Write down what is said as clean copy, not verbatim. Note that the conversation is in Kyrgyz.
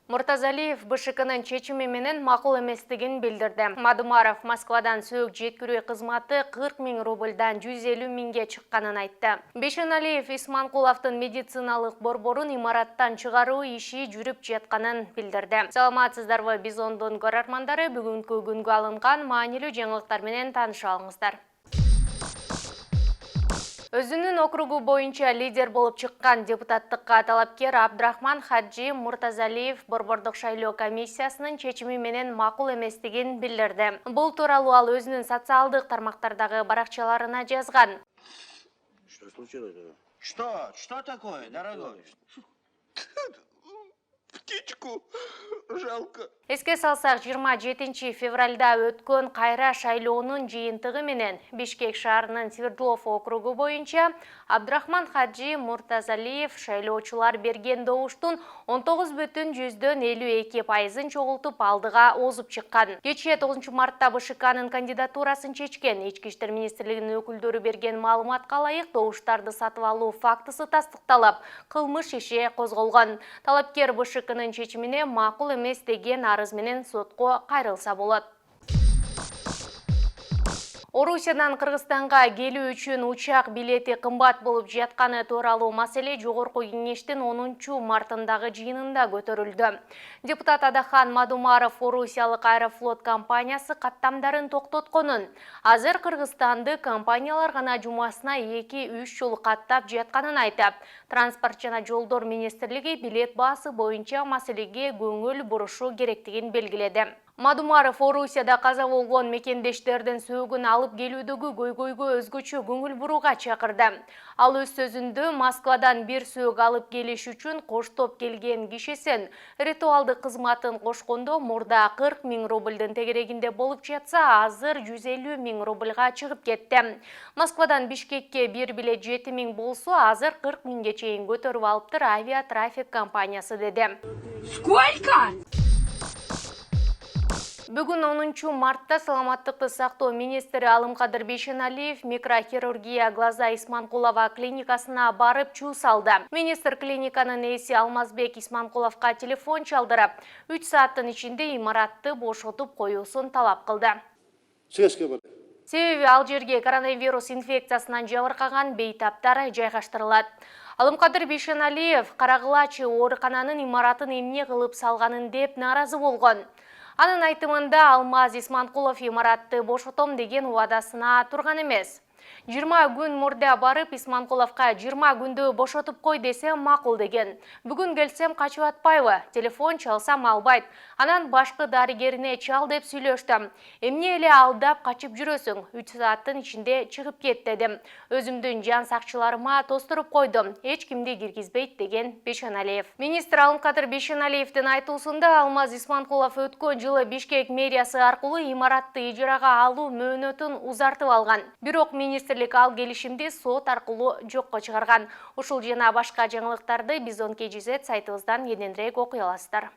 Муртазалиев БШКнын чечими менен макул эместигин билдирди. Мадумаров Москвадан сөөк жеткирүү кызматы 40 000 рубльдан 150 000ге чыкканын айтты. Бейшеналиев Исманкуловдун медициналык борборун имараттан чыгаруу иши жүрүп жатканын билдирди. Саламатсыздарбы, Бизондун көрөрмандары, бүгүнкү күнгө алынган маанилүү жаңылыктар менен тааныша алыңыздар. Өзүнүн округу боюнча лидер болуп чыккан депутаттыкка талапкер Абдрахман Хаджи Муртазалиев борбордук шайлоо комиссиясынын чечими менен макул эместигин билдирди. Бул тууралуу ал өзүнүн социалдык тармактардагы баракчаларына жазган. Что случилось? Что такое, дорогой? Птичку жалко. Эске салсак, 27 февралда өткөн кайра шайлоонун жыйынтыгы менен Бишкек шаарынын Свердлов округу боюнча Абдрахман Хаджи Муртазалиев шайлоочулар берген добуштун 19,52% чогултуп алдыга озуп чыккан. Кечээ 9 мартта БШКнын кандидатурасын чечкен. Ички иштер министрлигинин өкүлдөрү берген маалыматка ылайык добуштарды сатып алуу фактысы тастыкталып, кылмыш иши козголгон. Талапкер БШКнын чечимине макул эмес деген арыз менен сотко кайрылса болот. Орусиядан Кыргызстанга келүү үчүн учак билети кымбат болуп жатканы тууралуу маселе Жогорку кеңештин 10 мартындагы жыйынында көтөрүлдү. Депутат Адахан Мадумаров Орусиялык Аэрофлот компаниясы каттамдарын токтотконун, азыр Кыргызстанды компаниялар гана жумасына 2-3 жолу каттап жатканын айтып, транспорт жана жолдор министрлиги билет баасы боюнча маселеге көңүл бурушу керектигин белгиледи. Мадумаров Орусияда каза болгон мекендештердин сөөгүн алып келүүдөгү көйгөйгө өзгөчө көңүл бурууга чакырды. Ал өз сөзүндө Москвадан бир сөөгү алып келиш үчүн коштоп келген кишисин ритуалдык кызматын кошкондо мурда 40 000 рубльдин тегерегинде болуп жатса, азыр 150 000 рубльга чыгып кетти. Москвадан Бишкекке бир билет 7 000 болсо, азыр 40 000ге чейин көтөрүп алыптыр авиатрафик компаниясы деди. Сколько? Бүгүн 10 мартта саламаттыкты сактоо министри Алымкадыр Бейшеналиев микрохирургия глаза Исманкулова клиникасына барып чуу салды. Министр клиниканын ээси Алмазбек Исманкуловго телефон чалдырып, 3 сааттын ичинде имаратты бошотуп коюусун талап кылды. Себеби ал жерге коронавирус инфекциясынан жабыркаган бейтаптар жайгаштырылат. Алымкадыр Бейшеналиев Карагылачы оорукананын имаратын эмне кылып салганын деп нааразы болгон. Анын айтымында Алмаз Исманкулов имаратты бошотом деген убадасына турган эмес. 20 күн мурда барып Исманкуловка 20 күндө бошотуп кой десем макул деген. Бүгүн келсем качып атпайбы, телефон чалсам албайт. Анан башкы дарыгерине чал деп сүйлөштүм. Эмне эле алдап качып жүрөсүң? 3 сааттын ичинде чыгып кет дедим. Өзүмдүн жан сакчыларыма тостуруп койдум. Эч кимди киргизбейт деген Бейшеналиев. Министр Алымкадыр Бейшеналиевдин айтуусунда Алмаз Исманкулов өткөн жылы Бишкек мэриясы аркылуу имаратты ижарага алуу мөөнөтүн узартып алган. Бирок министрлик ал келишимди сот аркылуу жокко чыгарган. Ушул жана башка жаңылыктарды Бизон KGZ сайтыбыздан кененирээк окуй аласыздар.